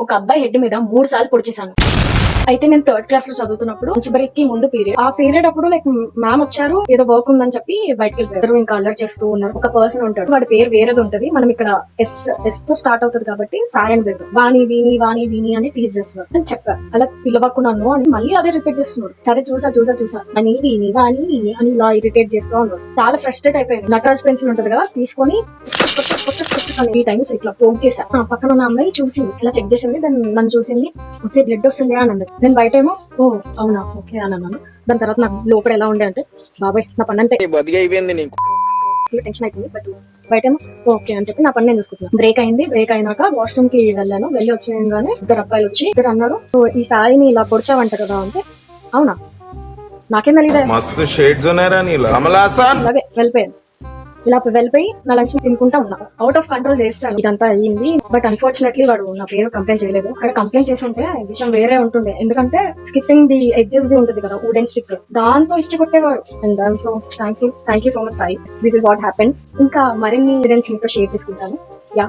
ఒక అబ్బాయి హెడ్ మీద 3 సార్లు పొడి చేశాను. అయితే నేను 3rd క్లాస్ లో చదువుతున్నప్పుడు లంచ్ బ్రేక్ కి ముందు పీరియడ్. ఆ పీరియడ్ అప్పుడు లైక్ మ్యామ్ వచ్చారు, ఏదో వర్క్ ఉందని చెప్పి బయటకు వెళ్ళారు. ఇంకా అల్లరి చేస్తూ ఉన్నారు. ఒక పర్సన్ ఉంటాడు, వాడి పేరు వేరేది ఉంటది. మనం ఇక్కడ ఎస్ తో స్టార్ట్ అవుతుంది కాబట్టి సాయి అని పేరు. వాణి వీని అని టీజ్ చేస్తున్నారు అని చెప్పారు. అలా పిలవకు నన్ను అని మళ్ళీ అదే రిపీట్ చేస్తున్నాడు. సరే చూసా అని వీని వాణి అని ఇలా ఇరిటేట్ చేస్తూ ఉన్నాడు. చాలా ఫ్రస్ట్రేట్ అయిపోయింది. నటరాజ్ పెన్సిల్ ఉంటది కదా, తీసుకొని 3 టైమ్స్ ఇట్లా పోక్ చేశా. పక్కన ఉన్న అమ్మాయి చూసింది, ఇట్లా చెక్ చేసింది. దాన్ని నన్ను చూసింది, వస్తే బ్లడ్ వస్తుంది అని అన్నది. నేను బయట ఏమో ఓ అవునా ఓకే అని అన్నాను. దాని తర్వాత నాకు లోపల ఎలా ఉండే అంటే, బాబాయ్ నా పని అంతే టెన్షన్ అయిపోయింది. బట్ బయట ఏమో ఓకే అని చెప్పి నా పని నేను చూసుకుంటున్నాను. బ్రేక్ అయింది. బ్రేక్ అయినాక వాష్రూమ్ కి వెళ్ళాను. వెళ్ళి వచ్చేయగానే 2 అబ్బాయిలు వచ్చి ఇద్దరు అన్నారు, సో ఈ సాయిని ఇలా పొడిచావంట కదా అంటే, అవునా నాకేం తెలియదు. అలాగే వెళ్ళిపోయాను. ఇలా వెళ్ళిపోయి నా లంచ్ తినుకుంటా ఉన్నా. అవుట్ ఆఫ్ కంట్రోల్ చేస్తాను. ఇదంతా అయ్యింది. బట్ అన్ఫార్చునేట్లీ వాడు నా పేరు కంప్లైంట్ చేయలేదు. అక్కడ కంప్లైంట్ చేసి ఉంటే విషయం వేరే ఉంటుండే. ఎందుకంటే స్కిప్పింగ్ ది ఎడ్జెస్ ది ఉంటుంది కదా, వుడెన్ స్టిక్, దాంతో ఇచ్చి కొట్టేవాడు. And so thank you so much Sai. This is what happened. ఇంకా మరిన్ని ఇన్సిడెంట్స్ మీతో షేర్ చేసుకుంటాను. యా.